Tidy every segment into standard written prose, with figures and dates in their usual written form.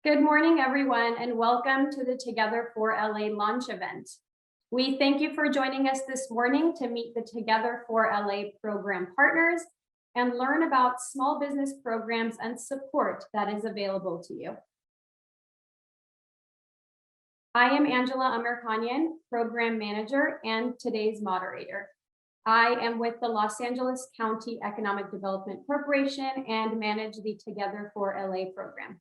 Good morning, everyone, and welcome to the Together for LA launch event. We thank you for joining us this morning to meet the Together for LA program partners and learn about small business programs and support that is available to you. I am Angela Amirkanian, Program Manager and today's moderator. I am with the Los Angeles County Economic Development Corporation and manage the Together for LA program.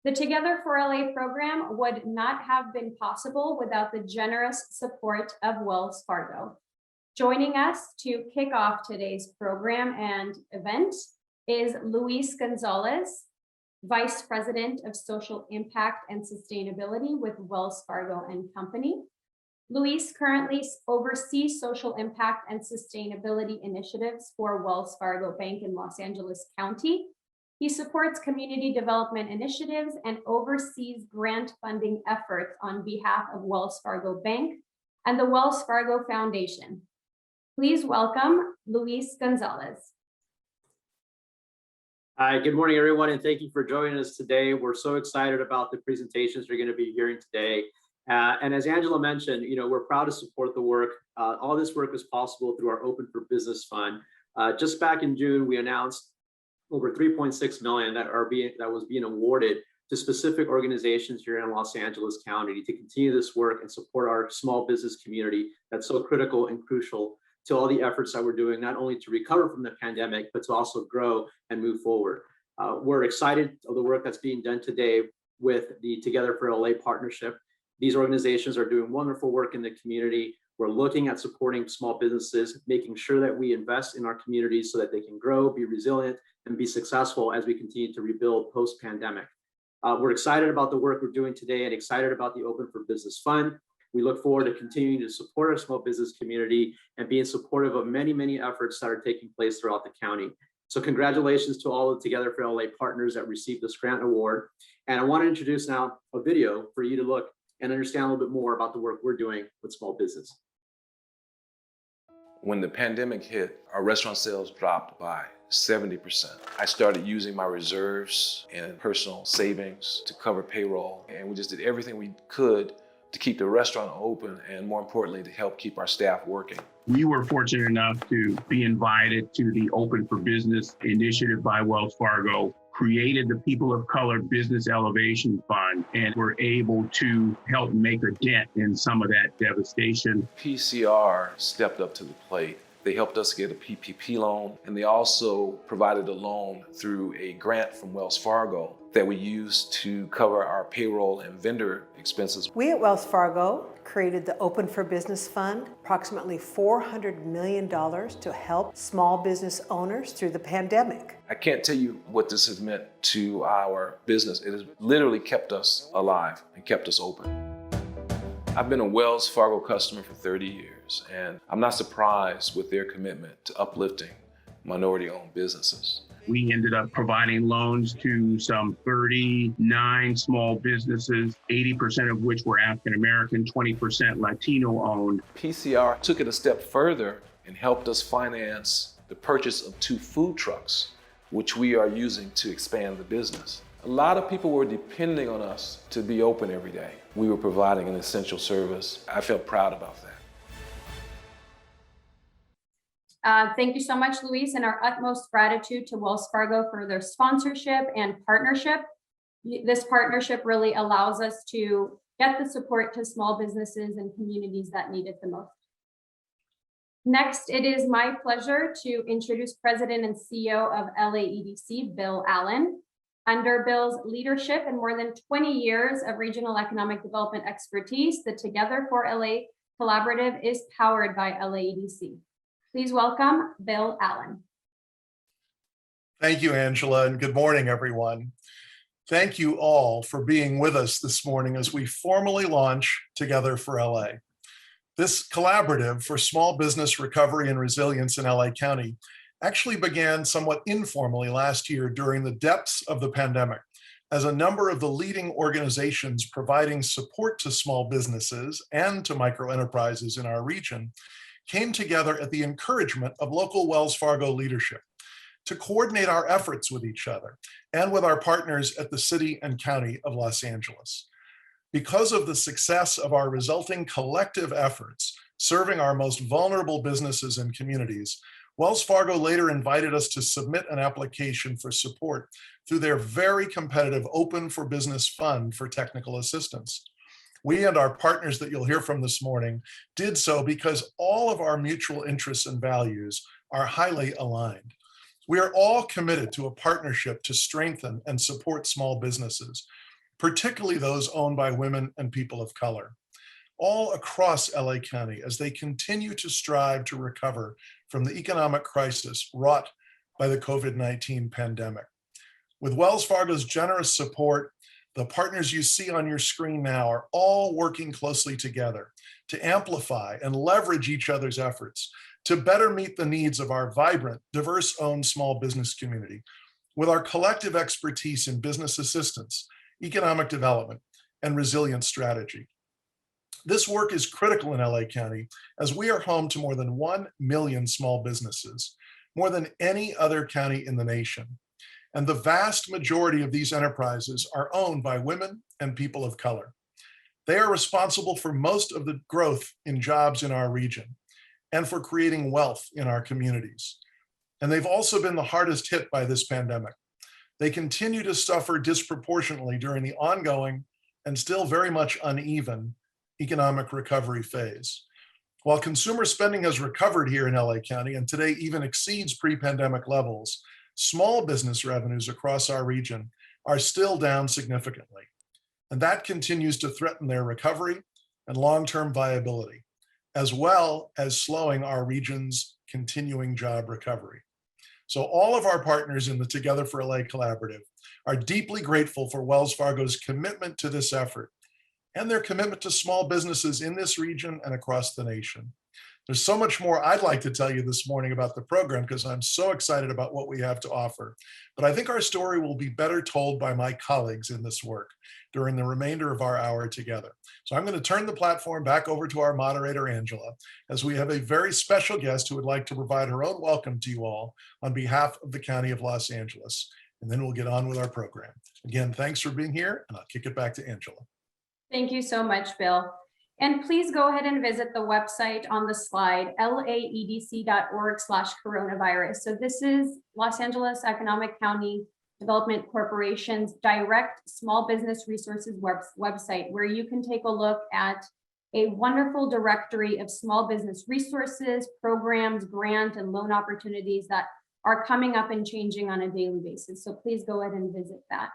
The Together for LA program would not have been possible without the generous support of Wells Fargo. Joining us to kick off today's program and event is Luis Gonzalez, Vice President of Social Impact and Sustainability with Wells Fargo and Company. Luis currently oversees social impact and sustainability initiatives for Wells Fargo Bank in Los Angeles County. He supports community development initiatives and oversees grant funding efforts on behalf of Wells Fargo Bank and the Wells Fargo Foundation. Please welcome Luis Gonzalez. Hi, good morning, everyone, and thank you for joining us today. We're so excited about the presentations you're going to be hearing today. And as Angela mentioned, we're proud to support the work. All this work is possible through our Open for Business Fund. Just back in June, we announced over $3.6 million that was being awarded to specific organizations here in Los Angeles County to continue this work and support our small business community that's so critical and crucial to all the efforts that we're doing, not only to recover from the pandemic, but to also grow and move forward. We're excited of the work that's being done today with the Together for LA partnership. These organizations are doing wonderful work in the community. We're looking at supporting small businesses, making sure that we invest in our communities so that they can grow, be resilient, and be successful as we continue to rebuild post-pandemic. We're excited about the work we're doing today and excited about the Open for Business Fund. We look forward to continuing to support our small business community and being supportive of many, many efforts that are taking place throughout the county. So congratulations to all of the Together for LA partners that received this grant award. And I want to introduce now a video for you to look and understand a little bit more about the work we're doing with small business. When the pandemic hit, our restaurant sales dropped by 70%. I started using my reserves and personal savings to cover payroll, and we just did everything we could to keep the restaurant open and, more importantly, to help keep our staff working. We were fortunate enough to be invited to the Open for Business initiative by Wells Fargo, created the People of Color Business Elevation Fund, and were able to help make a dent in some of that devastation. PCR stepped up to the plate. They helped us get a PPP loan, and they also provided a loan through a grant from Wells Fargo that we used to cover our payroll and vendor expenses. We at Wells Fargo created the Open for Business Fund, approximately $400 million to help small business owners through the pandemic. I can't tell you what this has meant to our business. It has literally kept us alive and kept us open. I've been a Wells Fargo customer for 30 years, and I'm not surprised with their commitment to uplifting minority-owned businesses. We ended up providing loans to some 39 small businesses, 80% of which were African-American, 20% Latino-owned. PCR took it a step further and helped us finance the purchase of 2 food trucks, which we are using to expand the business. A lot of people were depending on us to be open every day. We were providing an essential service. I felt proud about that. Thank you so much, Luis, and our utmost gratitude to Wells Fargo for their sponsorship and partnership. This partnership really allows us to get the support to small businesses and communities that need it the most. Next, it is my pleasure to introduce President and CEO of LAEDC, Bill Allen. Under Bill's leadership and more than 20 years of regional economic development expertise, the Together for LA Collaborative is powered by LAEDC. Please welcome Bill Allen. Thank you, Angela, and good morning, everyone. Thank you all for being with us this morning as we formally launch Together for LA. This collaborative for small business recovery and resilience in LA County actually began somewhat informally last year during the depths of the pandemic, as a number of the leading organizations providing support to small businesses and to micro enterprises in our region came together at the encouragement of local Wells Fargo leadership to coordinate our efforts with each other and with our partners at the City and County of Los Angeles. Because of the success of our resulting collective efforts serving our most vulnerable businesses and communities, Wells Fargo later invited us to submit an application for support through their very competitive Open for Business Fund for technical assistance. We and our partners that you'll hear from this morning did so because all of our mutual interests and values are highly aligned. We are all committed to a partnership to strengthen and support small businesses, particularly those owned by women and people of color, all across LA County as they continue to strive to recover from the economic crisis wrought by the COVID-19 pandemic. With Wells Fargo's generous support, the partners you see on your screen now are all working closely together to amplify and leverage each other's efforts to better meet the needs of our vibrant, diverse-owned small business community with our collective expertise in business assistance, economic development, and resilience strategy. This work is critical in LA County as we are home to more than 1 million small businesses, more than any other county in the nation. And the vast majority of these enterprises are owned by women and people of color. They are responsible for most of the growth in jobs in our region and for creating wealth in our communities. And they've also been the hardest hit by this pandemic. They continue to suffer disproportionately during the ongoing and still very much uneven economic recovery phase. While consumer spending has recovered here in LA County and today even exceeds pre-pandemic levels, small business revenues across our region are still down significantly. And that continues to threaten their recovery and long-term viability, as well as slowing our region's continuing job recovery. So all of our partners in the Together for LA Collaborative are deeply grateful for Wells Fargo's commitment to this effort and their commitment to small businesses in this region and across the nation. There's so much more I'd like to tell you this morning about the program because I'm so excited about what we have to offer. But I think our story will be better told by my colleagues in this work during the remainder of our hour together. So I'm going to turn the platform back over to our moderator, Angela, as we have a very special guest who would like to provide her own welcome to you all on behalf of the County of Los Angeles. And then we'll get on with our program. Again, thanks for being here, and I'll kick it back to Angela. Thank you so much, Bill. And please go ahead and visit the website on the slide, laedc.org/coronavirus. So this is Los Angeles Economic County Development Corporation's direct small business resources website, where you can take a look at a wonderful directory of small business resources, programs, grant, and loan opportunities that are coming up and changing on a daily basis. So please go ahead and visit that.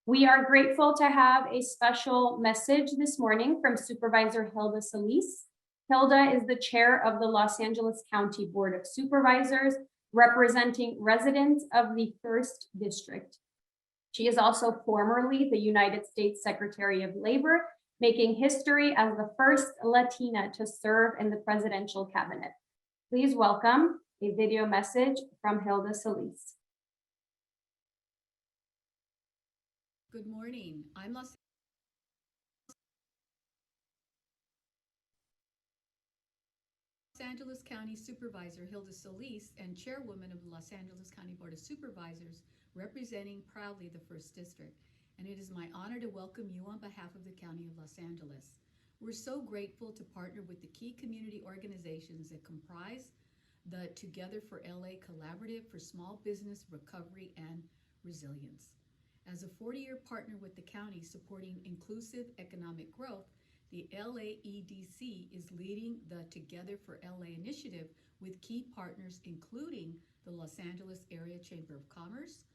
We are grateful to have a special message this morning from Supervisor Hilda Solis. Hilda is the chair of the Los Angeles County Board of Supervisors, representing residents of the 1st District. She is also formerly the United States Secretary of Labor, making history as the first Latina to serve in the presidential cabinet. Please welcome a video message from Hilda Solis. Good morning. I'm Los Angeles County Supervisor Hilda Solis and Chairwoman of the Los Angeles County Board of Supervisors, representing proudly the 1st District. And it is my honor to welcome you on behalf of the County of Los Angeles. We're so grateful to partner with the key community organizations that comprise the Together for LA Collaborative for Small Business Recovery and Resilience. As a 40-year partner with the county supporting inclusive economic growth, the LAEDC is leading the Together for LA initiative with key partners including the Los Angeles Area Chamber of Commerce,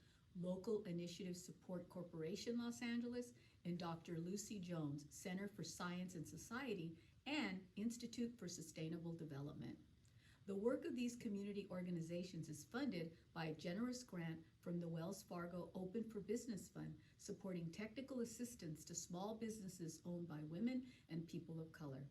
Local Initiative Support Corporation Los Angeles, and Dr. Lucy Jones, Center for Science and Society, and Institute for Sustainable Development. The work of these community organizations is funded by a generous grant from the Wells Fargo Open for Business Fund, supporting technical assistance to small businesses owned by women and people of color.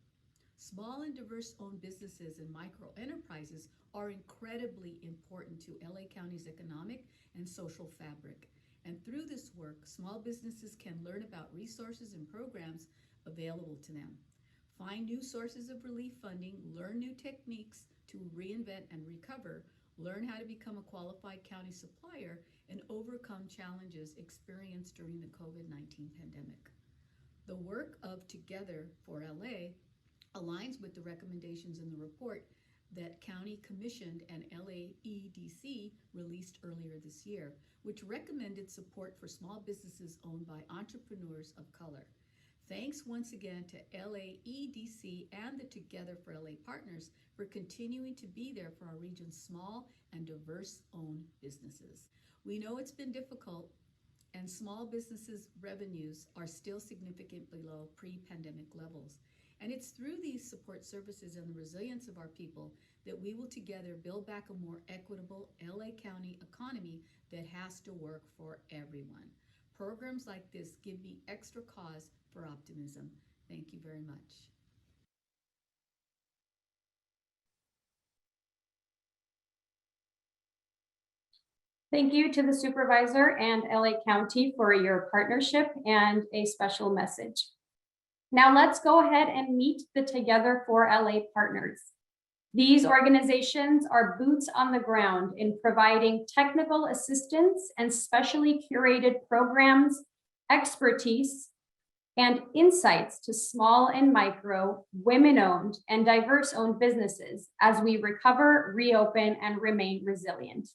Small and diverse-owned businesses and micro-enterprises are incredibly important to LA County's economic and social fabric. And through this work, small businesses can learn about resources and programs available to them, find new sources of relief funding, learn new techniques to reinvent and recover, learn how to become a qualified county supplier, and overcome challenges experienced during the COVID-19 pandemic. The work of Together for LA aligns with the recommendations in the report that County commissioned and LAEDC released earlier this year, which recommended support for small businesses owned by entrepreneurs of color. Thanks once again to LAEDC and the Together for LA partners for continuing to be there for our region's small and diverse-owned businesses. We know it's been difficult, and small businesses' revenues are still significantly below pre-pandemic levels. And it's through these support services and the resilience of our people that we will together build back a more equitable LA County economy that has to work for everyone. Programs like this give me extra cause for optimism. Thank you very much. Thank you to the supervisor and LA County for your partnership and a special message. Now let's go ahead and meet the Together for LA partners. These organizations are boots on the ground in providing technical assistance and specially curated programs, expertise, and insights to small and micro, women-owned, and diverse-owned businesses as we recover, reopen, and remain resilient.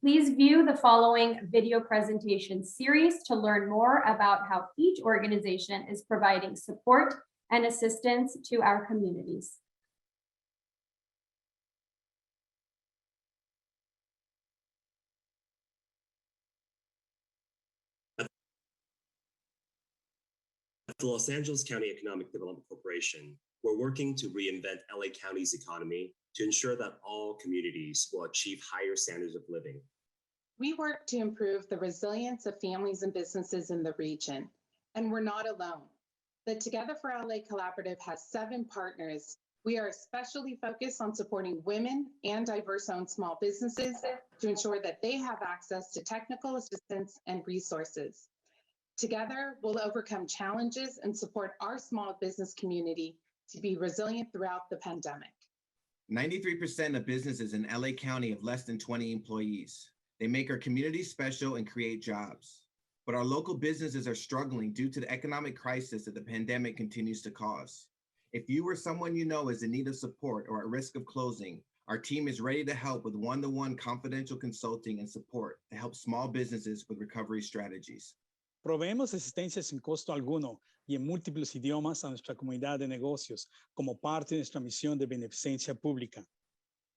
Please view the following video presentation series to learn more about how each organization is providing support and assistance to our communities. At the Los Angeles County Economic Development Corporation, we're working to reinvent LA County's economy to ensure that all communities will achieve higher standards of living. We work to improve the resilience of families and businesses in the region, and we're not alone. The Together for LA Collaborative has 7 partners. We are especially focused on supporting women and diverse-owned small businesses to ensure that they have access to technical assistance and resources. Together, we'll overcome challenges and support our small business community to be resilient throughout the pandemic. 93% of businesses in LA County have less than 20 employees. They make our community special and create jobs. But our local businesses are struggling due to the economic crisis that the pandemic continues to cause. If you or someone you know is in need of support or at risk of closing, our team is ready to help with one-to-one confidential consulting and support to help small businesses with recovery strategies. Proveemos asistencia sin costo alguno y en múltiples idiomas a nuestra comunidad de negocios como parte de nuestra misión de beneficencia pública.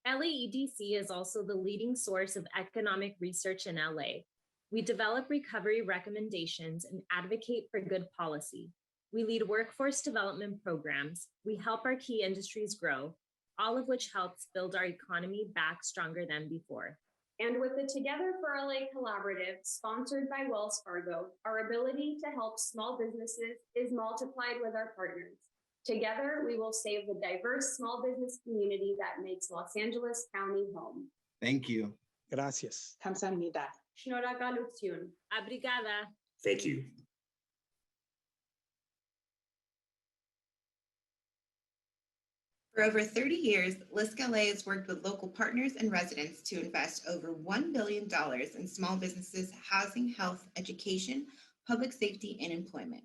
LAEDC is also the leading source of economic research in LA. We develop recovery recommendations and advocate for good policy. We lead workforce development programs. We help our key industries grow, all of which helps build our economy back stronger than before. And with the Together for LA Collaborative, sponsored by Wells Fargo, our ability to help small businesses is multiplied with our partners. Together, we will save the diverse small business community that makes Los Angeles County home. Thank you. Gracias. 감사합니다. Shnoraka Lutsyun. Obrigada. Thank you. For over 30 years, Lisk LA has worked with local partners and residents to invest over $1 billion in small businesses' housing, health, education, public safety, and employment.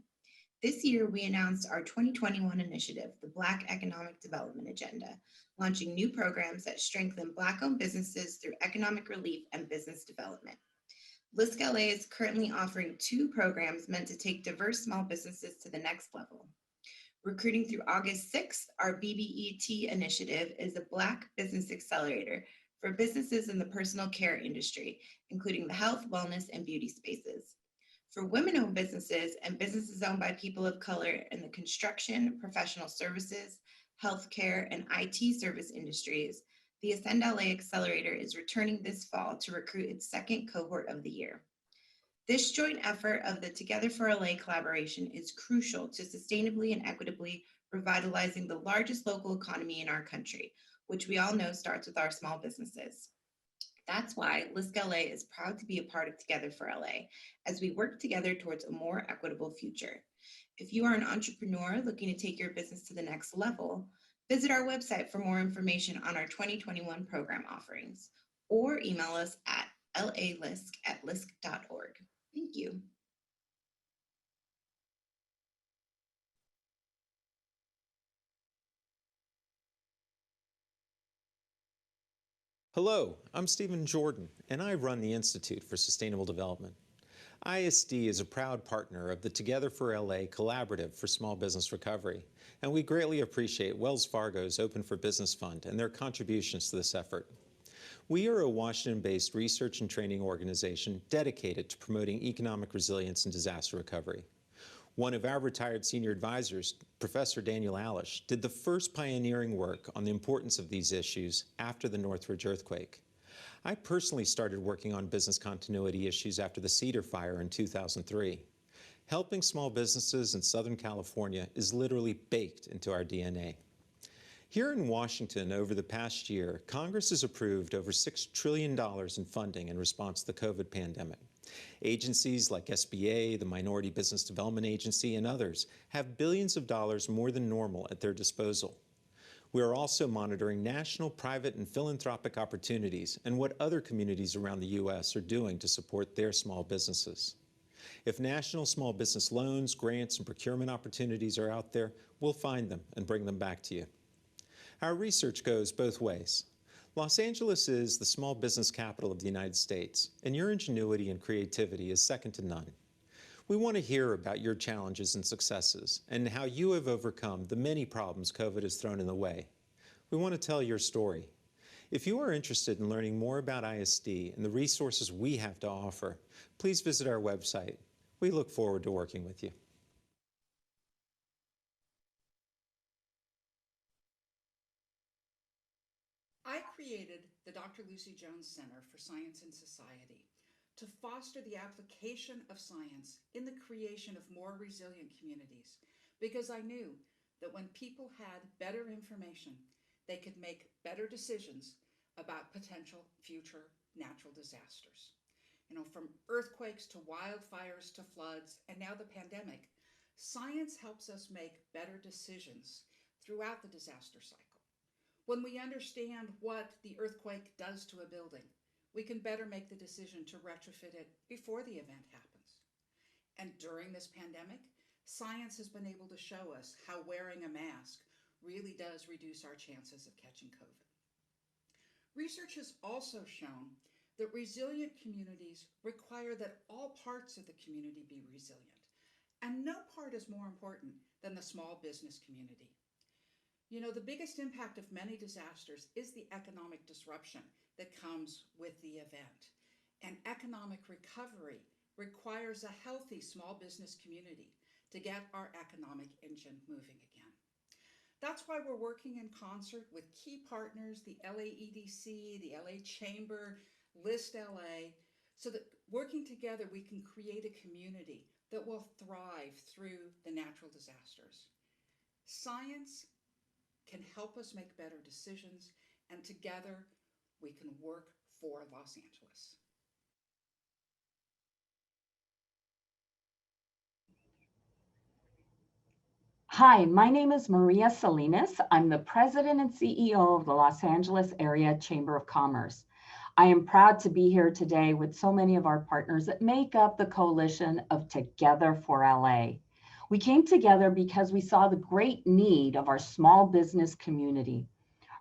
This year, we announced our 2021 initiative, the Black Economic Development Agenda, launching new programs that strengthen Black-owned businesses through economic relief and business development. Lisk LA is currently offering 2 programs meant to take diverse small businesses to the next level. Recruiting through August 6th, our BBET initiative is a Black Business Accelerator for businesses in the personal care industry, including the health, wellness, and beauty spaces. For women-owned businesses and businesses owned by people of color in the construction, professional services, healthcare, and IT service industries, the Ascend LA Accelerator is returning this fall to recruit its 2nd cohort of the year. This joint effort of the Together for LA collaboration is crucial to sustainably and equitably revitalizing the largest local economy in our country, which we all know starts with our small businesses. That's why Lisk LA is proud to be a part of Together for LA as we work together towards a more equitable future. If you are an entrepreneur looking to take your business to the next level, visit our website for more information on our 2021 program offerings, or email us at lalisk@lisk.org. Thank you. Hello, I'm Stephen Jordan, and I run the Institute for Sustainable Development. ISD is a proud partner of the Together for LA Collaborative for Small Business Recovery, and we greatly appreciate Wells Fargo's Open for Business Fund and their contributions to this effort. We are a Washington-based research and training organization dedicated to promoting economic resilience and disaster recovery. One of our retired senior advisors, Professor Daniel Alish, did the first pioneering work on the importance of these issues after the Northridge earthquake. I personally started working on business continuity issues after the Cedar Fire in 2003. Helping small businesses in Southern California is literally baked into our DNA. Here in Washington, over the past year, Congress has approved over $6 trillion in funding in response to the COVID pandemic. Agencies like SBA, the Minority Business Development Agency, and others have billions of dollars more than normal at their disposal. We are also monitoring national, private, and philanthropic opportunities and what other communities around the U.S. are doing to support their small businesses. If national small business loans, grants, and procurement opportunities are out there, we'll find them and bring them back to you. Our research goes both ways. Los Angeles is the small business capital of the United States, and your ingenuity and creativity is second to none. We want to hear about your challenges and successes and how you have overcome the many problems COVID has thrown in the way. We want to tell your story. If you are interested in learning more about ISD and the resources we have to offer, please visit our website. We look forward to working with you. I created the Dr. Lucy Jones Center for Science and Society to foster the application of science in the creation of more resilient communities, because I knew that when people had better information, they could make better decisions about potential future natural disasters. From earthquakes to wildfires to floods, and now the pandemic, science helps us make better decisions throughout the disaster cycle. When we understand what the earthquake does to a building, we can better make the decision to retrofit it before the event happens. And during this pandemic, science has been able to show us how wearing a mask really does reduce our chances of catching COVID. Research has also shown that resilient communities require that all parts of the community be resilient, and no part is more important than the small business community. The biggest impact of many disasters is the economic disruption that comes with the event. And economic recovery requires a healthy small business community to get our economic engine moving again. That's why we're working in concert with key partners, the LAEDC, the LA Chamber, List LA, so that working together we can create a community that will thrive through the natural disasters. Science can help us make better decisions, and together we can work for Los Angeles. Hi, my name is Maria Salinas. I'm the president and CEO of the Los Angeles Area Chamber of Commerce. I am proud to be here today with so many of our partners that make up the coalition of Together for LA. We came together because we saw the great need of our small business community.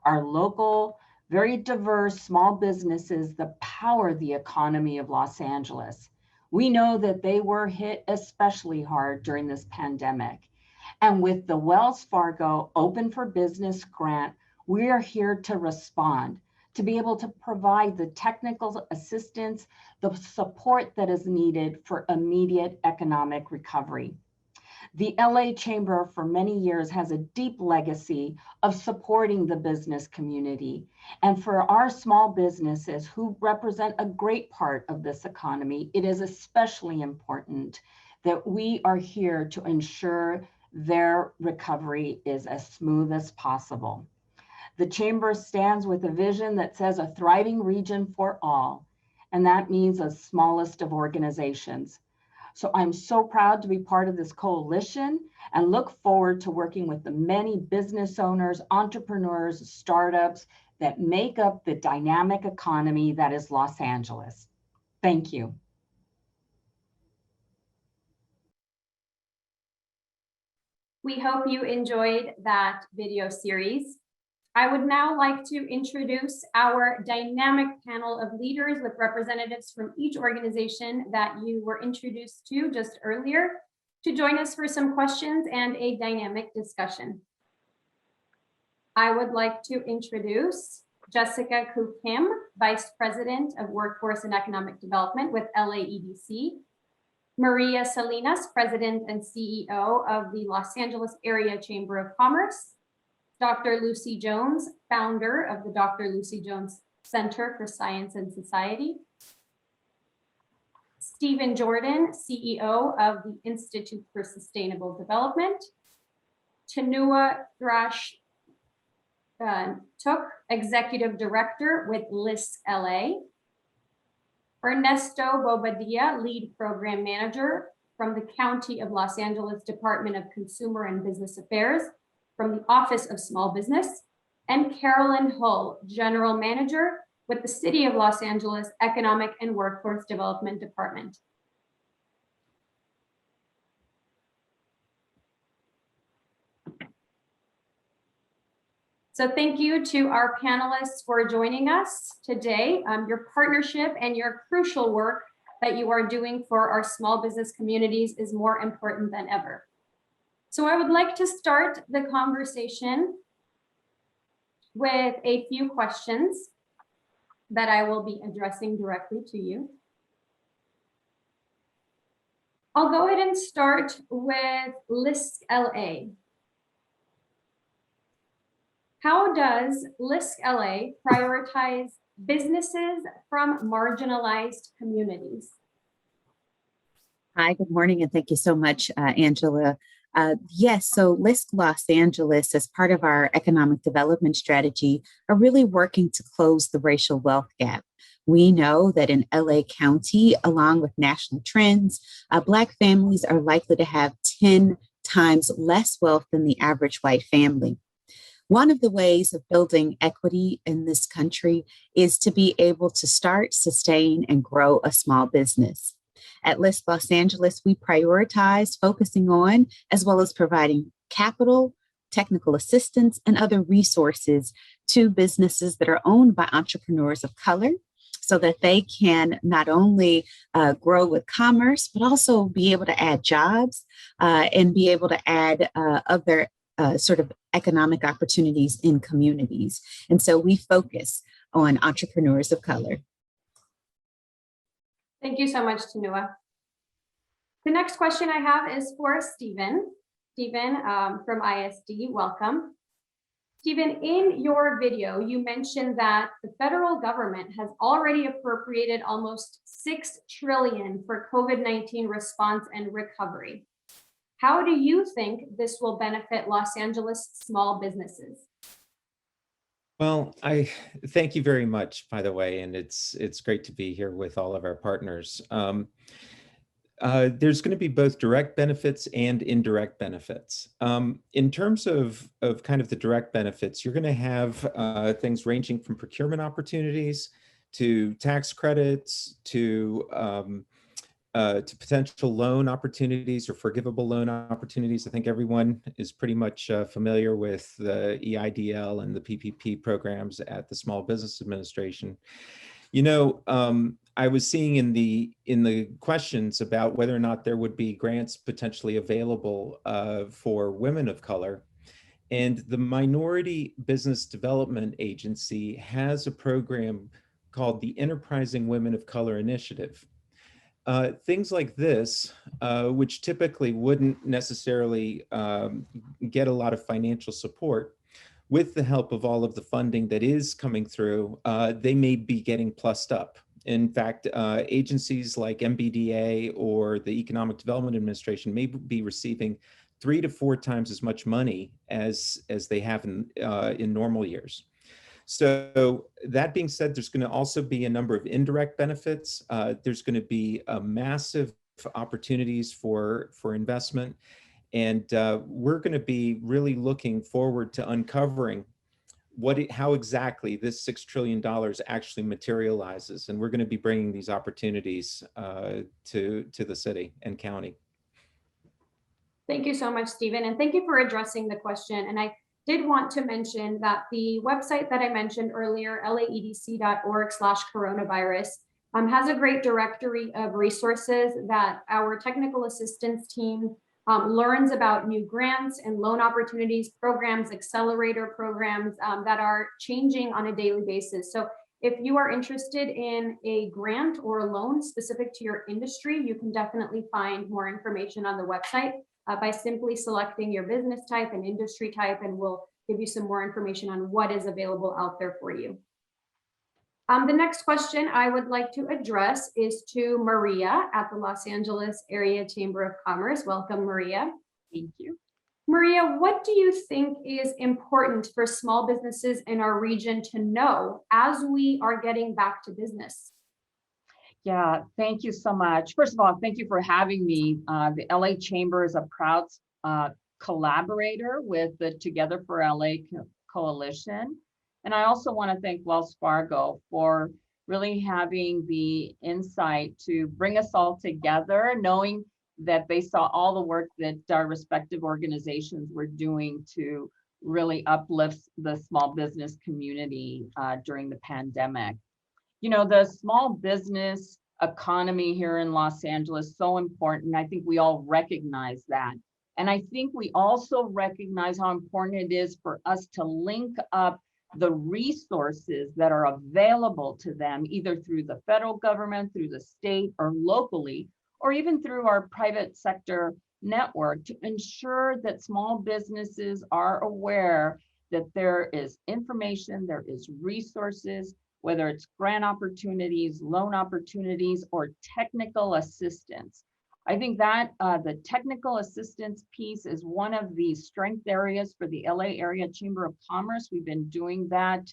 Our local, very diverse small businesses that power the economy of Los Angeles. We know that they were hit especially hard during this pandemic. And with the Wells Fargo Open for Business grant, we are here to respond, to be able to provide the technical assistance, the support that is needed for immediate economic recovery. The LA Chamber for many years has a deep legacy of supporting the business community. And for our small businesses who represent a great part of this economy, it is especially important that we are here to ensure their recovery is as smooth as possible. The Chamber stands with a vision that says a thriving region for all, and that means the smallest of organizations. So I'm so proud to be part of this coalition and look forward to working with the many business owners, entrepreneurs, startups, that make up the dynamic economy that is Los Angeles. Thank you. We hope you enjoyed that video series. I would now like to introduce our dynamic panel of leaders with representatives from each organization that you were introduced to just earlier to join us for some questions and a dynamic discussion. I would like to introduce Jessica Koo Kim, Vice President of Workforce and Economic Development with LAEDC, Maria Salinas, President and CEO of the Los Angeles Area Chamber of Commerce, Dr. Lucy Jones, founder of the Dr. Lucy Jones Center for Science and Society, Stephen Jordan, CEO of the Institute for Sustainable Development, Tanua Thrash Took, Executive Director with Lisk LA, Ernesto Bobadilla, Lead Program Manager from the County of Los Angeles Department of Consumer and Business Affairs from the Office of Small Business, and Carolyn Hull, General Manager with the City of Los Angeles Economic and Workforce Development Department. So thank you to our panelists for joining us today. Your partnership and your crucial work that you are doing for our small business communities is more important than ever. So I would like to start the conversation with a few questions that I will be addressing directly to you. I'll go ahead and start with Lisk LA. How does Lisk LA prioritize businesses from marginalized communities? Hi, good morning, and thank you so much, Angela. Yes, so Lisk Los Angeles, as part of our economic development strategy, are really working to close the racial wealth gap. We know that in LA County, along with national trends, Black families are likely to have 10 times less wealth than the average white family. One of the ways of building equity in this country is to be able to start, sustain, and grow a small business. At Lisk Los Angeles, we prioritize focusing on, as well as providing capital, technical assistance, and other resources to businesses that are owned by entrepreneurs of color, so that they can not only grow with commerce, but also be able to add jobs and be able to add other sort of economic opportunities in communities. And so we focus on entrepreneurs of color. Thank you so much, Tanua. The next question I have is for Stephen. Stephen from ISD, welcome. Stephen, in your video, you mentioned that the federal government has already appropriated almost $6 trillion for COVID-19 response and recovery. How do you think this will benefit Los Angeles small businesses? Well, I thank you very much, by the way, and it's great to be here with all of our partners. There's going to be both direct benefits and indirect benefits. In terms of kind of the direct benefits, you're going to have things ranging from procurement opportunities to tax credits to potential loan opportunities or forgivable loan opportunities. I think everyone is pretty much familiar with the EIDL and the PPP programs at the Small Business Administration. You know, I was seeing in the questions about whether or not there would be grants potentially available for women of color. And the Minority Business Development Agency has a program called the Enterprising Women of Color Initiative. Things like this, which typically wouldn't necessarily get a lot of financial support, with the help of all of the funding that is coming through, they may be getting plussed up. In fact, agencies like MBDA or the Economic Development Administration may be receiving 3 to 4 times as much money as they have in normal years. So that being said, there's going to also be a number of indirect benefits. There's going to be massive opportunities for investment. And we're going to be really looking forward to uncovering how exactly this $6 trillion actually materializes. And we're going to be bringing these opportunities to the city and county. Thank you so much, Stephen, and thank you for addressing the question. And I did want to mention that the website that I mentioned earlier, laedc.org/coronavirus, has a great directory of resources that our technical assistance team learns about new grants and loan opportunities, programs, accelerator programs that are changing on a daily basis. So if you are interested in a grant or a loan specific to your industry, you can definitely find more information on the website by simply selecting your business type and industry type, and we'll give you some more information on what is available out there for you. The next question I would like to address is to Maria at the Los Angeles Area Chamber of Commerce. Welcome, Maria. Thank you. Maria, what do you think is important for small businesses in our region to know as we are getting back to business? Yeah, thank you so much. First of all, thank you for having me. The LA Chamber is a proud collaborator with the Together for LA Coalition. And I also want to thank Wells Fargo for really having the insight to bring us all together, knowing that they saw all the work that our respective organizations were doing to really uplift the small business community during the pandemic. You know, the small business economy here in Los Angeles is so important. I think we all recognize that. And I think we also recognize how important it is for us to link up the resources that are available to them, either through the federal government, through the state or locally, or even through our private sector network, to ensure that small businesses are aware that there is information, there is resources, whether it's grant opportunities, loan opportunities, or technical assistance. I think that the technical assistance piece is one of the strength areas for the LA Area Chamber of Commerce. We've been doing that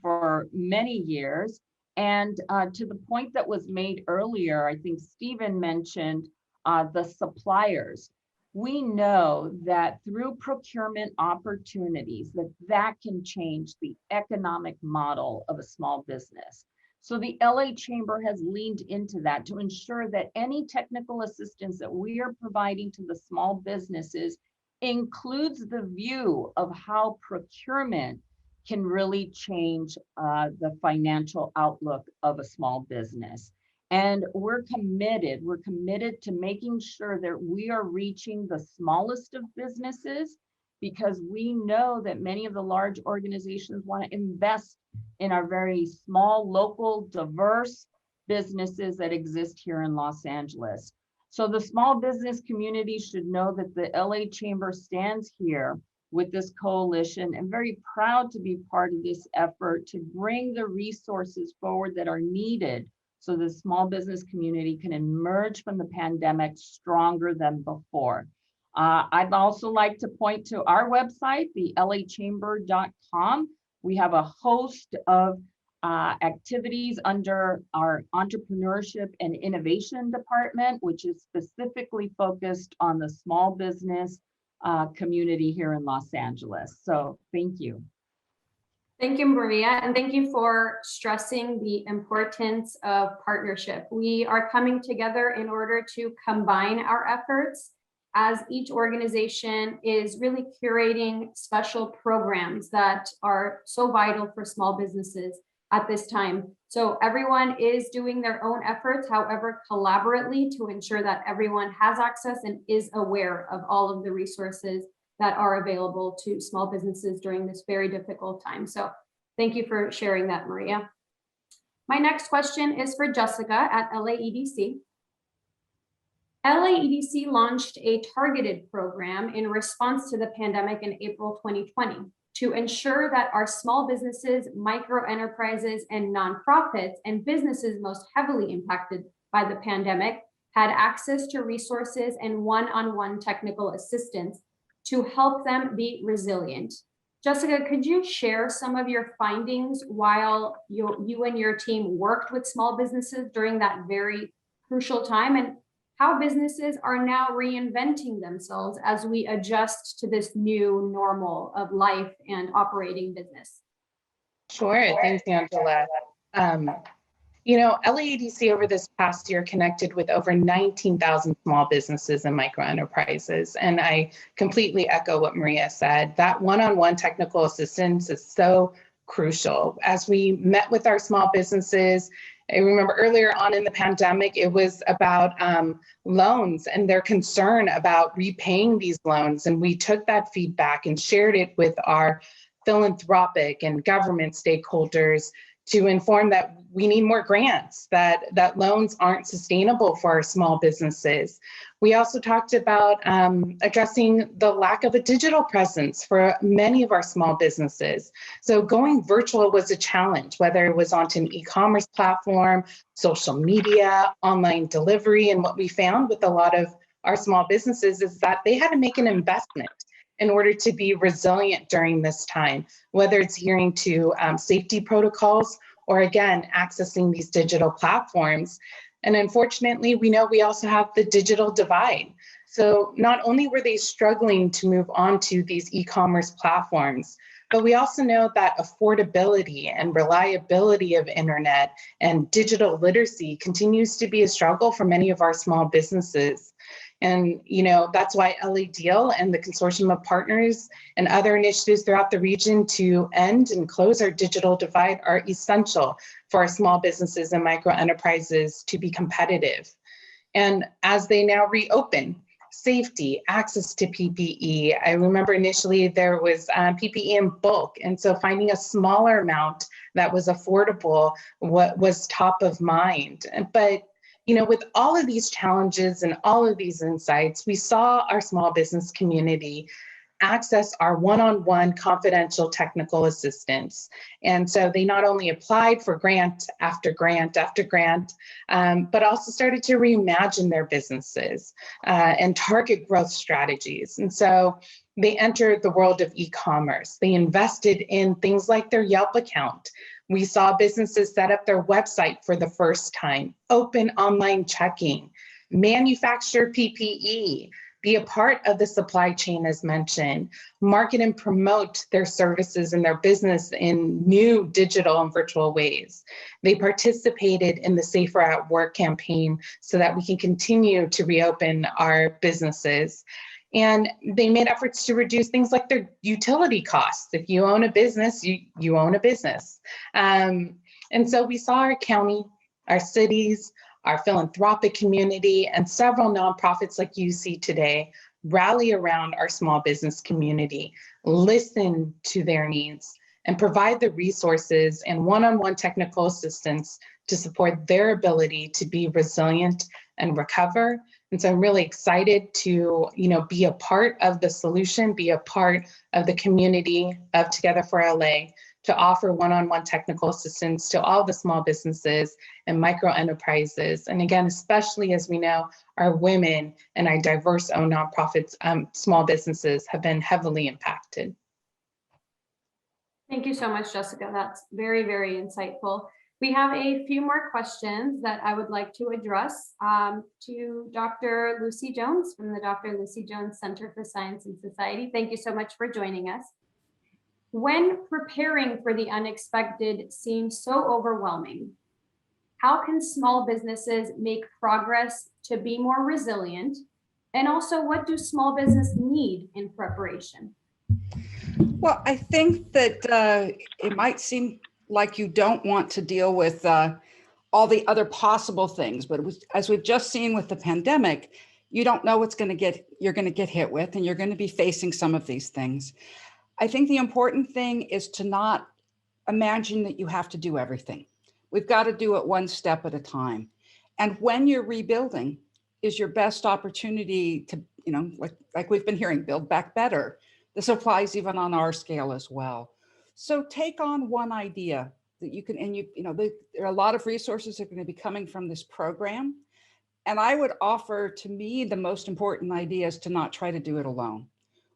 for many years. And to the point that was made earlier, I think Stephen mentioned the suppliers. We know that through procurement opportunities, that can change the economic model of a small business. So the LA Chamber has leaned into that to ensure that any technical assistance that we are providing to the small businesses includes the view of how procurement can really change the financial outlook of a small business. And we're committed to making sure that we are reaching the smallest of businesses, because we know that many of the large organizations want to invest in our very small, local, diverse businesses that exist here in Los Angeles. So the small business community should know that the LA Chamber stands here with this coalition and very proud to be part of this effort to bring the resources forward that are needed so the small business community can emerge from the pandemic stronger than before. I'd also like to point to our website, the lachamber.com. We have a host of activities under our entrepreneurship and innovation department, which is specifically focused on the small business community here in Los Angeles. So thank you. Thank you, Maria, and thank you for stressing the importance of partnership. We are coming together in order to combine our efforts, as each organization is really curating special programs that are so vital for small businesses at this time. So everyone is doing their own efforts, however, collaboratively, to ensure that everyone has access and is aware of all of the resources that are available to small businesses during this very difficult time. So thank you for sharing that, Maria. My next question is for Jessica at LAEDC. LAEDC launched a targeted program in response to the pandemic in April 2020 to ensure that our small businesses, micro enterprises, and nonprofits and businesses most heavily impacted by the pandemic had access to resources and one-on-one technical assistance to help them be resilient. Jessica, could you share some of your findings while you and your team worked with small businesses during that very crucial time? And how businesses are now reinventing themselves as we adjust to this new normal of life and operating business. Sure, thanks, Angela. LAEDC over this past year connected with over 19,000 small businesses and micro enterprises. And I completely echo what Maria said. That one-on-one technical assistance is so crucial. As we met with our small businesses, I remember earlier on in the pandemic, it was about loans and their concern about repaying these loans. And we took that feedback and shared it with our philanthropic and government stakeholders to inform that we need more grants, that loans aren't sustainable for our small businesses. We also talked about addressing the lack of a digital presence for many of our small businesses. So going virtual was a challenge, whether it was onto an e-commerce platform, social media, online delivery. And what we found with a lot of our small businesses is that they had to make an investment in order to be resilient during this time, whether it's adhering to safety protocols or again, accessing these digital platforms. And unfortunately, we know we also have the digital divide. So not only were they struggling to move on to these e-commerce platforms, but we also know that affordability and reliability of internet and digital literacy continues to be a struggle for many of our small businesses. And, that's why LA Deal and the consortium of partners and other initiatives throughout the region to end and close our digital divide are essential for our small businesses and micro enterprises to be competitive. And as they now reopen, safety, access to PPE. I remember initially there was PPE in bulk. And so finding a smaller amount that was affordable was top of mind. But with all of these challenges and all of these insights, we saw our small business community access our one-on-one confidential technical assistance. And so they not only applied for grant after grant after grant, but also started to reimagine their businesses and target growth strategies. And so they entered the world of e-commerce. They invested in things like their Yelp account. We saw businesses set up their website for the first time, open online checking, manufacture PPE, be a part of the supply chain as mentioned, market and promote their services and their business in new digital and virtual ways. They participated in the Safer at Work campaign so that we can continue to reopen our businesses. And they made efforts to reduce things like their utility costs. If you own a business, you own a business. And so we saw our county, our cities, our philanthropic community, and several nonprofits like you see today rally around our small business community, listen to their needs, and provide the resources and one-on-one technical assistance to support their ability to be resilient and recover. And so I'm really excited to, be a part of the solution, be a part of the community of Together for LA to offer one-on-one technical assistance to all the small businesses and micro enterprises. And again, especially as we know, our women and our diverse owned nonprofits, small businesses have been heavily impacted. Thank you so much, Jessica. That's very, very insightful. We have a few more questions that I would like to address to Dr. Lucy Jones from the Dr. Lucy Jones Center for Science and Society. Thank you so much for joining us. When preparing for the unexpected seems so overwhelming, how can small businesses make progress to be more resilient? And also, what do small business need in preparation? Well, I think that it might seem like you don't want to deal with all the other possible things, but as we've just seen with the pandemic, you don't know what's you're going to get hit with, and you're going to be facing some of these things. I think the important thing is to not imagine that you have to do everything. We've got to do it one step at a time. And when you're rebuilding is your best opportunity to, like we've been hearing, build back better. This applies even on our scale as well. So take on one idea that you can, and there are a lot of resources that are going to be coming from this program. And I would offer, to me, the most important idea is to not try to do it alone.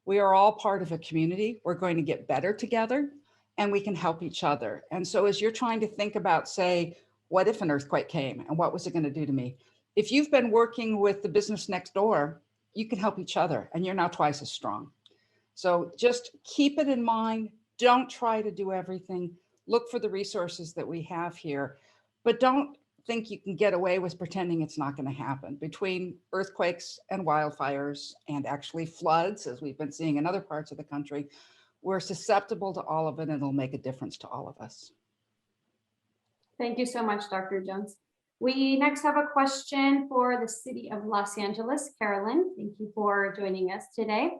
We are all part of a community. We're going to get better together, and we can help each other. And so as you're trying to think about, say, what if an earthquake came and what was it going to do to me? if you've been working with the business next door, you can help each other and you're now twice as strong. So just keep it in mind. Don't try to do everything. Look for the resources that we have here, but don't think you can get away with pretending it's not going to happen. Between earthquakes and wildfires and actually floods, as we've been seeing in other parts of the country, we're susceptible to all of it, and it'll make a difference to all of us. Thank you so much, Dr. Jones. We next have a question for the City of Los Angeles. Carolyn, thank you for joining us today.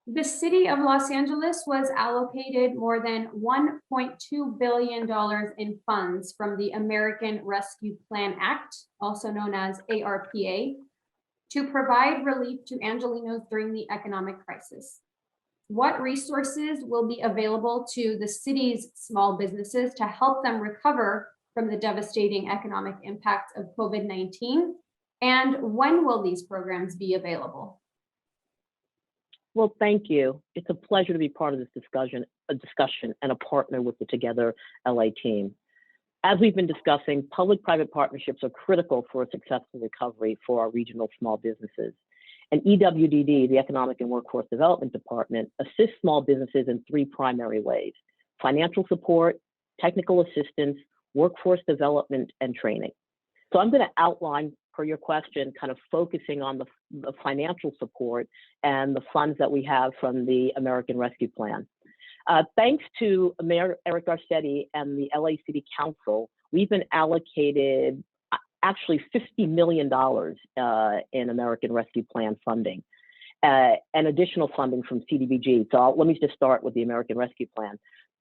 The City of Los Angeles was allocated more than $1.2 billion in funds from the American Rescue Plan Act, also known as ARPA, to provide relief to Angelenos during the economic crisis. What resources will be available to the city's small businesses to help them recover from the devastating economic impact of COVID-19? And when will these programs be available? Well, thank you. It's a pleasure to be part of this discussion and a partner with the Together LA team. As we've been discussing, public-private partnerships are critical for a successful recovery for our regional small businesses. And EWDD, the Economic and Workforce Development Department, assists small businesses in three primary ways: financial support, technical assistance, workforce development, and training. So I'm going to outline, per your question, kind of focusing on the financial support and the funds that we have from the American Rescue Plan. Thanks to Mayor Eric Garcetti and the LA City Council, we've been allocated actually $50 million in American Rescue Plan funding and additional funding from CDBG. So let me just start with the American Rescue Plan.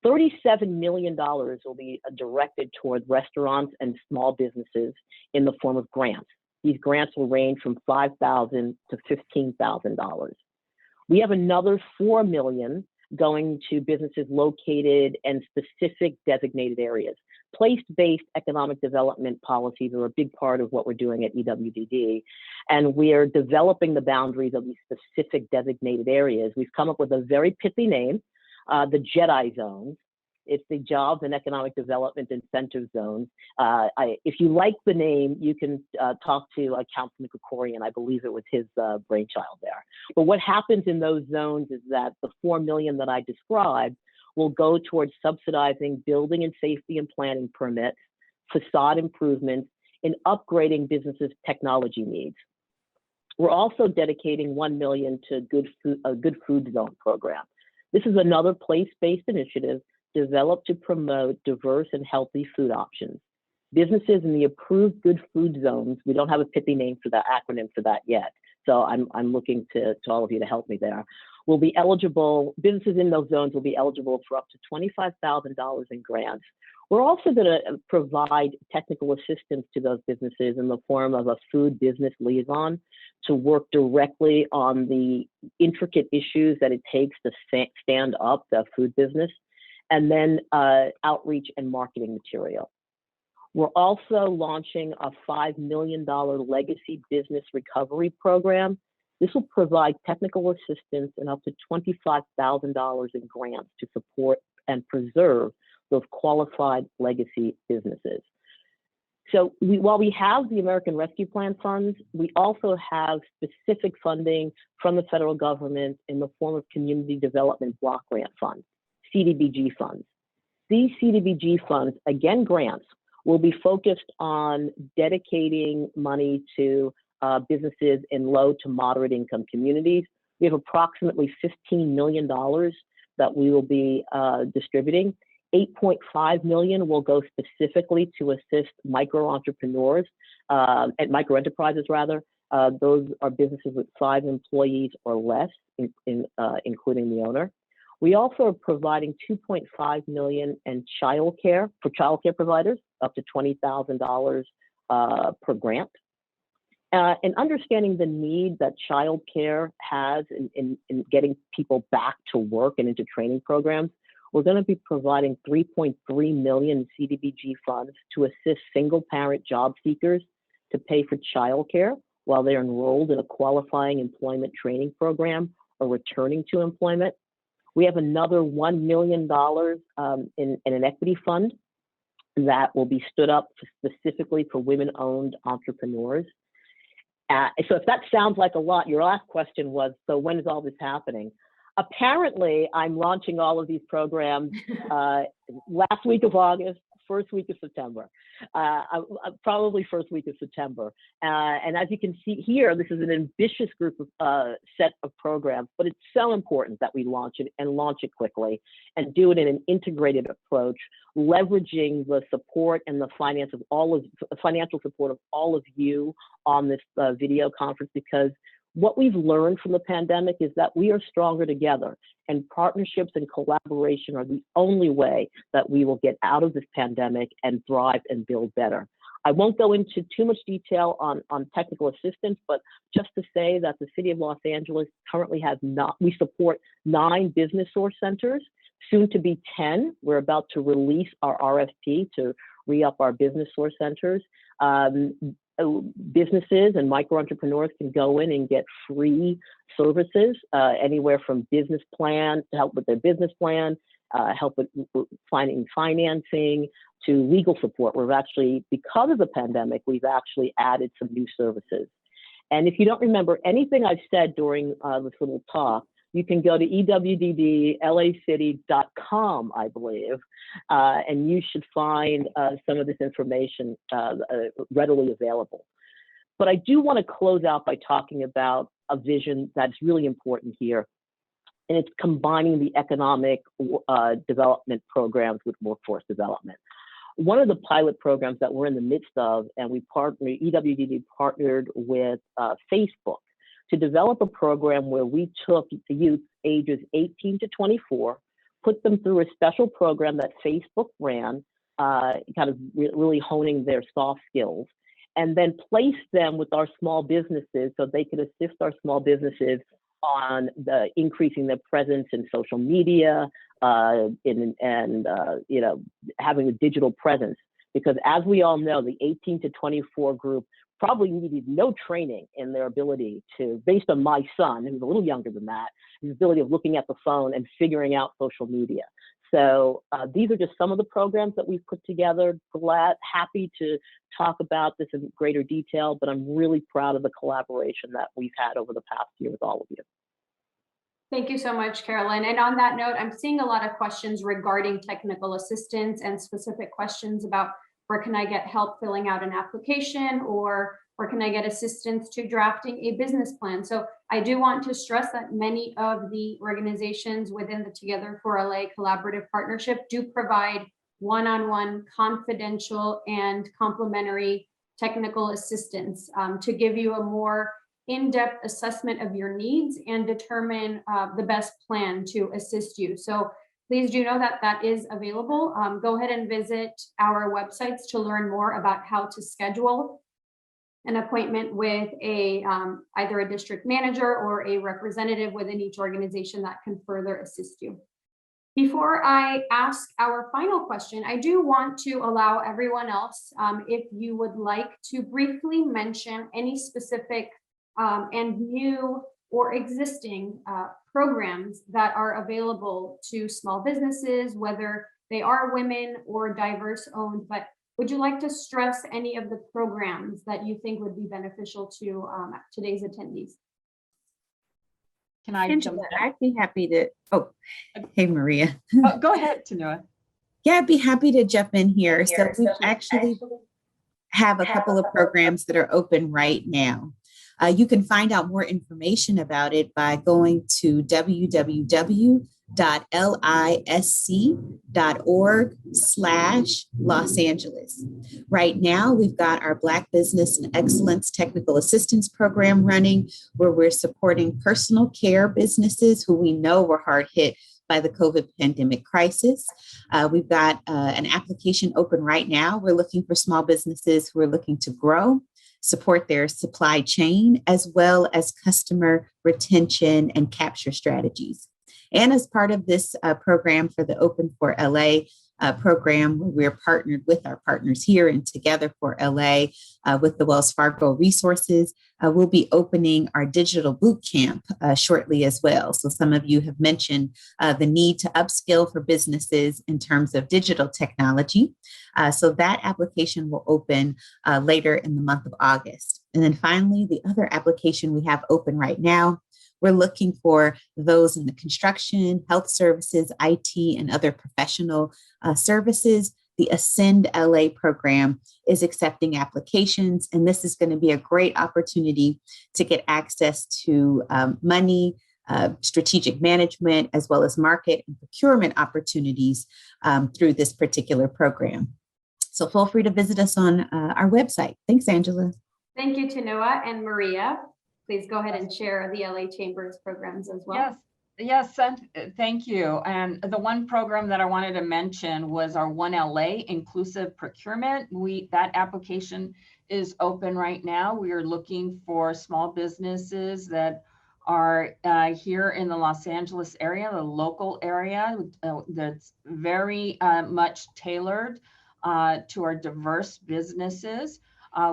$37 million will be directed toward restaurants and small businesses in the form of grants. These grants will range from $5,000 to $15,000. We have another $4 million going to businesses located in specific designated areas. Place-based economic development policies are a big part of what we're doing at EWDD, and we are developing the boundaries of these specific designated areas. We've come up with a very pithy name, the Jedi Zones. It's the Jobs and Economic Development Incentive Zones. If you like the name, you can talk to Councilman Krikorian. I believe it was his brainchild there. But what happens in those zones is that the $4 million that I described will go towards subsidizing building and safety and planning permits, facade improvements, and upgrading businesses' technology needs. We're also dedicating $1 million to a Good Food Zone program. This is another place-based initiative developed to promote diverse and healthy food options. Businesses in the approved Good Food Zones, we don't have a pithy name for that acronym for that yet, so I'm looking to all of you to help me there, will be eligible, businesses in those zones will be eligible for up to $25,000 in grants. We're also going to provide technical assistance to those businesses in the form of a food business liaison to work directly on the intricate issues that it takes to stand up the food business, and then outreach and marketing material. We're also launching a $5 million legacy business recovery program. This will provide technical assistance and up to $25,000 in grants to support and preserve those qualified legacy businesses. So while we have the American Rescue Plan funds, we also have specific funding from the federal government in the form of Community Development Block Grant Funds, CDBG funds. These CDBG funds, again grants, will be focused on dedicating money to businesses in low to moderate income communities. We have approximately $15 million that we will be distributing. $8.5 million will go specifically to assist micro entrepreneurs and micro enterprises rather. Those are businesses with 5 employees or less, including the owner. We also are providing $2.5 million in childcare for childcare providers, up to $20,000 per grant. And understanding the need that childcare has in getting people back to work and into training programs, we're going to be providing $3.3 million CDBG funds to assist single-parent job seekers to pay for childcare while they're enrolled in a qualifying employment training program or returning to employment. We have another $1 million in an equity fund that will be stood up specifically for women-owned entrepreneurs. So if that sounds like a lot, your last question was, so when is all this happening? Apparently, I'm launching all of these programs last week of August, first week of September, probably first week of September. And as you can see here, this is an ambitious group of set of programs, but it's so important that we launch it and launch it quickly and do it in an integrated approach, leveraging the support and the financial support of all of you on this video conference, because what we've learned from the pandemic is that we are stronger together, and partnerships and collaboration are the only way that we will get out of this pandemic and thrive and build better. I won't go into too much detail on technical assistance, but just to say that the City of Los Angeles currently has we support 9 business source centers, soon to be 10. We're about to release our RFP to re-up our business source centers. Businesses and micro entrepreneurs can go in and get free services, anywhere from business plan to help with their business plan, help with finding financing, to legal support. We've actually, because of the pandemic, we've actually added some new services. And if you don't remember anything I've said during this little talk, you can go to ewdlacity.com, I believe, and you should find some of this information readily available. But I do want to close out by talking about a vision that's really important here, and it's combining the economic development programs with workforce development. One of the pilot programs that we're in the midst of, and EWDD partnered with Facebook to develop a program where we took youth ages 18 to 24, put them through a special program that Facebook ran, kind of really honing their soft skills, and then place them with our small businesses so they could assist our small businesses on increasing their presence in social media, and having a digital presence. Because as we all know, the 18 to 24 group probably needed no training in their ability to, based on my son, who's a little younger than that, his ability of looking at the phone and figuring out social media. So these are just some of the programs that we've put together. Happy to talk about this in greater detail, but I'm really proud of the collaboration that we've had over the past year with all of you. Thank you so much, Carolyn. And on that note, I'm seeing a lot of questions regarding technical assistance and specific questions about where can I get help filling out an application, or where can I get assistance to drafting a business plan. So I do want to stress that many of the organizations within the Together for LA collaborative partnership do provide one-on-one confidential and complimentary technical assistance to give you a more in-depth assessment of your needs and determine the best plan to assist you. So please do know that that is available. Go ahead and visit our websites to learn more about how to schedule an appointment with either a district manager or a representative within each organization that can further assist you. Before I ask our final question, I do want to allow everyone else, if you would like to briefly mention any specific and new or existing programs that are available to small businesses, whether they are women or diverse owned, but would you like to stress any of the programs that you think would be beneficial to today's attendees? Can I jump in? I'd be happy to, hey, Maria. Go ahead, Tanua. Yeah, I'd be happy to jump in here. So we actually have a couple of programs that are open right now. You can find out more information about it by going to www.lisc.org/Los Angeles. Right now, we've got our Black Business and Excellence Technical Assistance Program running, where we're supporting personal care businesses who we know were hard hit by the COVID pandemic crisis. We've got an application open right now. We're looking for small businesses who are looking to grow, support their supply chain, as well as customer retention and capture strategies. And as part of this program for the Open for LA, program where we're partnered with our partners here and Together for LA with the Wells Fargo resources. We'll be opening our digital boot camp shortly as well. So some of you have mentioned the need to upskill for businesses in terms of digital technology. So that application will open later in the month of August. And then finally, the other application we have open right now, we're looking for those in the construction, health services, IT, and other professional services. The Ascend LA program is accepting applications, and this is going to be a great opportunity to get access to money, strategic management, as well as market and procurement opportunities through this particular program. So feel free to visit us on our website. Thanks, Angela. Thank you, Tanoa and Maria. Please go ahead and share the LA Chamber's programs as well. Yes, thank you. And the one program that I wanted to mention was our One LA Inclusive Procurement. That application is open right now. We are looking for small businesses that are here in the Los Angeles area, the local area, that's very much tailored to our diverse businesses.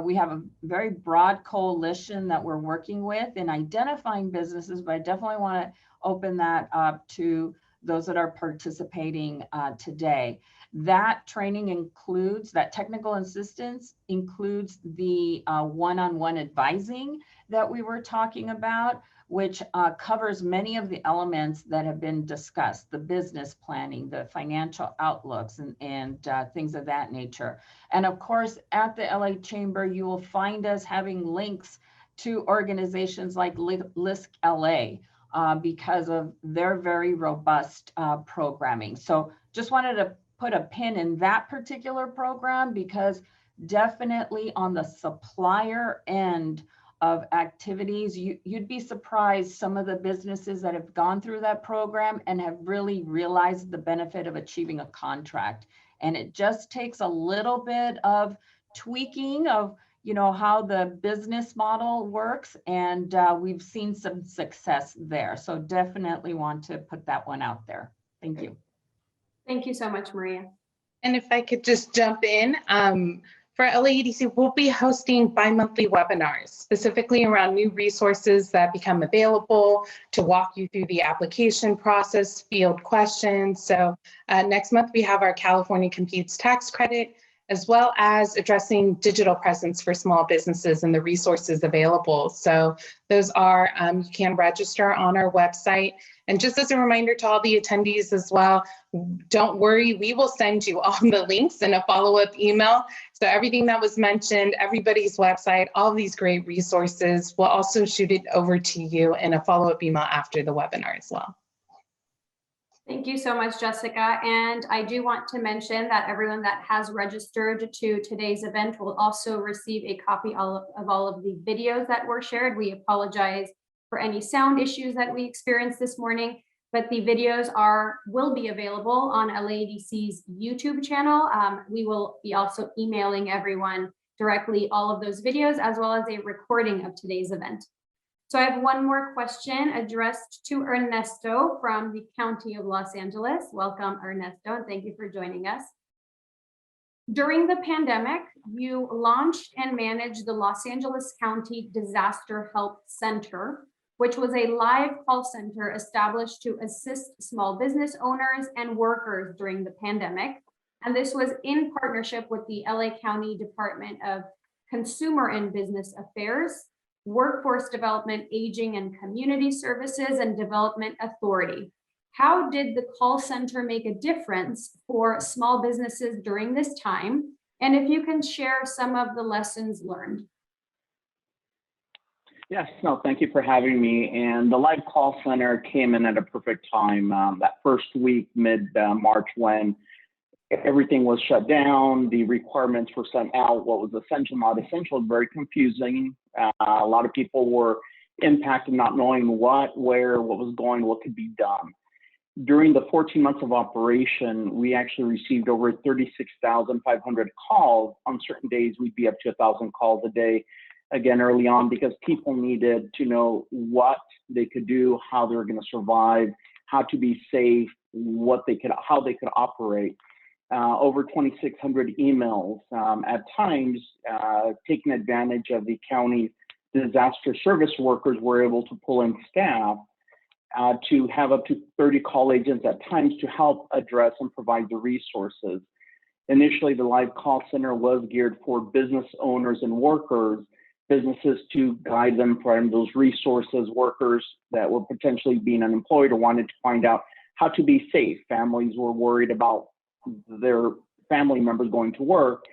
We have a very broad coalition that we're working with in identifying businesses, but I definitely want to open that up to those that are participating today. That training includes, that technical assistance includes the one-on-one advising that we were talking about, which covers many of the elements that have been discussed, the business planning, the financial outlooks, and things of that nature. And of course, at the LA Chamber, you will find us having links to organizations like Lisk LA because of their very robust programming. So just wanted to put a pin in that particular program, because definitely on the supplier end of activities, you'd be surprised some of the businesses that have gone through that program and have really realized the benefit of achieving a contract. And it just takes a little bit of tweaking of, you know, how the business model works, and we've seen some success there. So definitely want to put that one out there. Thank you. Thank you so much, Maria. And if I could just jump in, for LAEDC, we'll be hosting bi-monthly webinars, specifically around new resources that become available to walk you through the application process, field questions. So next month, we have our California Competes tax credit, as well as addressing digital presence for small businesses and the resources available. So those are, you can register on our website. And just as a reminder to all the attendees as well, don't worry, we will send you all the links in a follow-up email. So everything that was mentioned, everybody's website, all these great resources, we'll also shoot it over to you in a follow-up email after the webinar as well. Thank you so much, Jessica. And I do want to mention that everyone that has registered to today's event will also receive a copy of all of the videos that were shared. We apologize for any sound issues that we experienced this morning, but the videos will be available on LAEDC's YouTube channel. We will be also emailing everyone directly all of those videos, as well as a recording of today's event. So I have one more question addressed to Ernesto from the County of Los Angeles. Welcome, Ernesto, and thank you for joining us. During the pandemic, you launched and managed the Los Angeles County Disaster Help Center, which was a live call center established to assist small business owners and workers during the pandemic. And this was in partnership with the LA County Department of Consumer and Business Affairs, Workforce Development, Aging and Community Services, and Development Authority. How did the call center make a difference for small businesses during this time? And if you can share some of the lessons learned. Yes, no, thank you for having me. And the live call center came in at a perfect time. That first week, mid-March, when everything was shut down, the requirements were sent out, what was essential, not essential, very confusing. A lot of people were impacted, not knowing what, where, what was going, what could be done. During the 14 months of operation, we actually received over 36,500 calls. On certain days, we'd be up to 1,000 calls a day, again, early on, because people needed to know what they could do, how they were going to survive, how to be safe, how they could operate. over 2,600 emails, at times taking advantage of the county disaster service workers were able to pull in staff to have up to 30 call agents at times to help address and provide the resources. Initially, the live call center was geared for business owners and workers, businesses to guide them from those resources, workers that were potentially being unemployed or wanted to find out how to be safe. Families were worried about their family members going to work,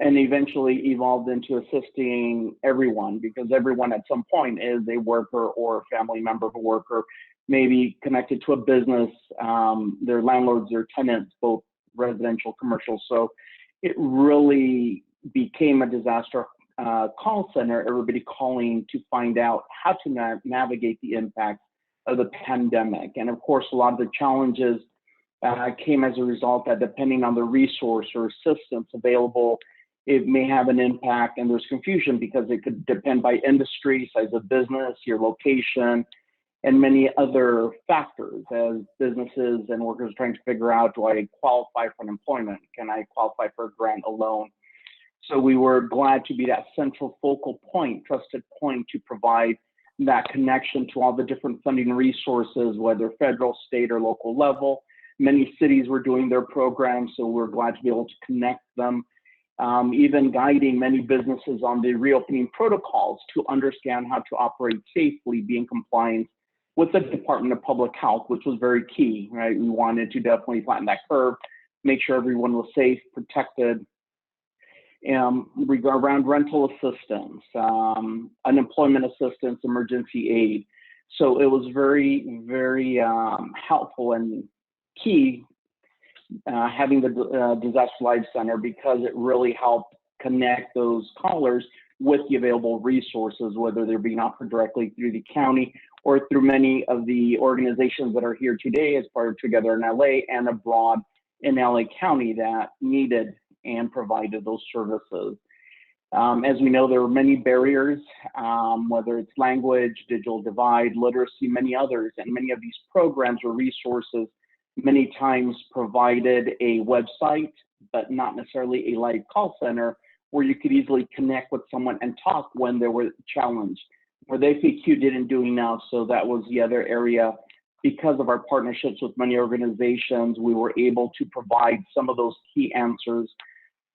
and eventually evolved into assisting everyone, because everyone at some point is a worker or a family member of a worker, maybe connected to a business, their landlords, their tenants, both residential, commercial. So it really became a disaster call center, everybody calling to find out how to navigate the impact of the pandemic. And of course, a lot of the challenges came as a result that depending on the resource or assistance available, it may have an impact, and there's confusion because it could depend by industry, size of business, your location, and many other factors as businesses and workers are trying to figure out, do I qualify for unemployment? Can I qualify for a grant, a loan? So we were glad to be that central focal point, trusted point to provide that connection to all the different funding resources, whether federal, state, or local level. Many cities were doing their programs, so we're glad to be able to connect them. Even guiding many businesses on the reopening protocols to understand how to operate safely, be in compliance with the Department of Public Health, which was very key, right? We wanted to definitely flatten that curve, make sure everyone was safe, protected. Around rental assistance, unemployment assistance, emergency aid. So it was very, very helpful and key having the Disaster Live Center, because it really helped connect those callers with the available resources, whether they're being offered directly through the county or through many of the organizations that are here today as part of Together in LA and abroad in LA County that needed and provided those services. As we know, there are many barriers, whether it's language, digital divide, literacy, many others, and many of these programs or resources many times provided a website, but not necessarily a live call center where you could easily connect with someone and talk when they were challenged, where the FAQ didn't do enough. So that was the other area. Because of our partnerships with many organizations, we were able to provide some of those key answers.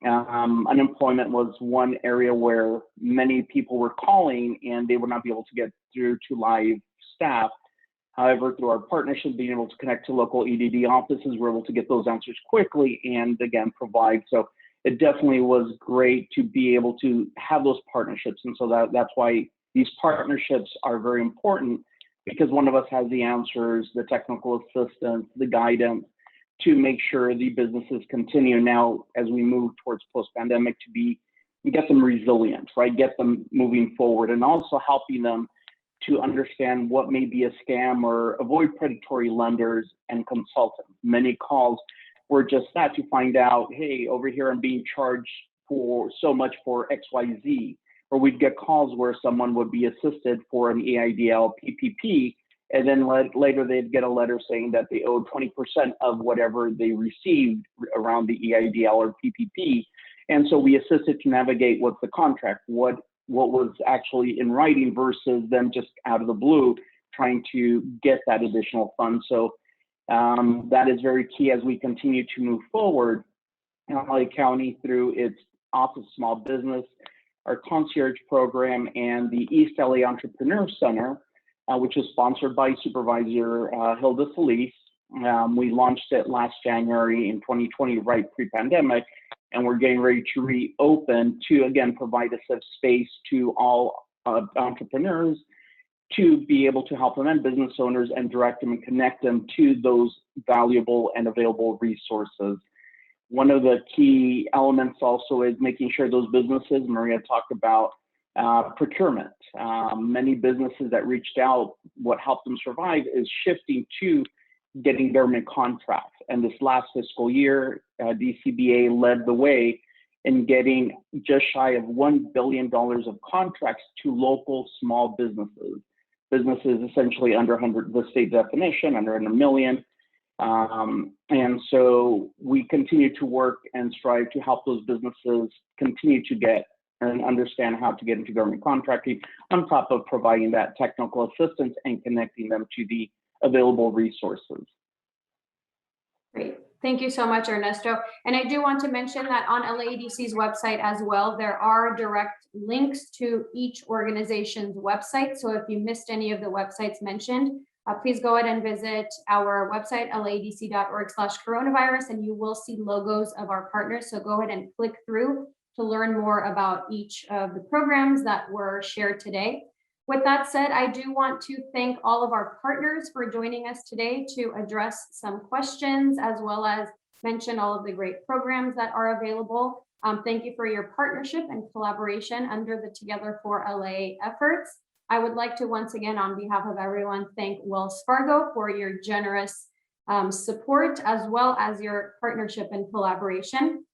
Unemployment was one area where many people were calling and they would not be able to get through to live staff. However, through our partnership, being able to connect to local EDD offices, we're able to get those answers quickly and again, provide. So it definitely was great to be able to have those partnerships. And so that's why these partnerships are very important, because one of us has the answers, the technical assistance, the guidance to make sure the businesses continue now as we move towards post-pandemic to get them resilient, right? Get them moving forward, and also helping them to understand what may be a scam or avoid predatory lenders and consultants. Many calls were just that, to find out, hey, over here I'm being charged for so much for XYZ. Or we'd get calls where someone would be assisted for an EIDL PPP, and then later they'd get a letter saying that they owed 20% of whatever they received around the EIDL or PPP. And so we assisted to navigate what's the contract, what was actually in writing versus them just out of the blue trying to get that additional fund. So that is very key as we continue to move forward. LA County, through its Office of Small Business, our concierge program, and the East LA Entrepreneur Center, which is sponsored by Supervisor Hilda Solis. We launched it last January in 2020, right pre-pandemic, and we're getting ready to reopen to, again, provide a safe space to all entrepreneurs to be able to help them and business owners and direct them and connect them to those valuable and available resources. One of the key elements also is making sure those businesses, Maria talked about procurement. Many businesses that reached out, what helped them survive is shifting to getting government contracts. And this last fiscal year, DCBA led the way in getting just shy of $1 billion of contracts to local small businesses. Businesses essentially under 100, the state definition, under 1 million. And so we continue to work and strive to help those businesses continue to get and understand how to get into government contracting, on top of providing that technical assistance and connecting them to the available resources. Great. Thank you so much, Ernesto. And I do want to mention that on LAEDC's website as well, there are direct links to each organization's website. So if you missed any of the websites mentioned, please go ahead and visit our website, laedc.org/coronavirus, and you will see logos of our partners. So go ahead and click through to learn more about each of the programs that were shared today. With that said, I do want to thank all of our partners for joining us today to address some questions, as well as mention all of the great programs that are available. Thank you for your partnership and collaboration under the Together for LA efforts. I would like to once again, on behalf of everyone, thank Wells Fargo for your generous support, as well as your partnership and collaboration.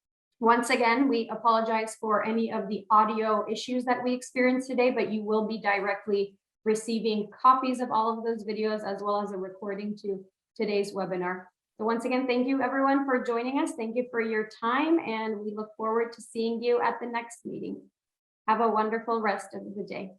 Once again, we apologize for any of the audio issues that we experienced today, but you will be directly receiving copies of all of those videos, as well as a recording to today's webinar. So once again, thank you everyone for joining us. Thank you for your time, and we look forward to seeing you at the next meeting. Have a wonderful rest of the day.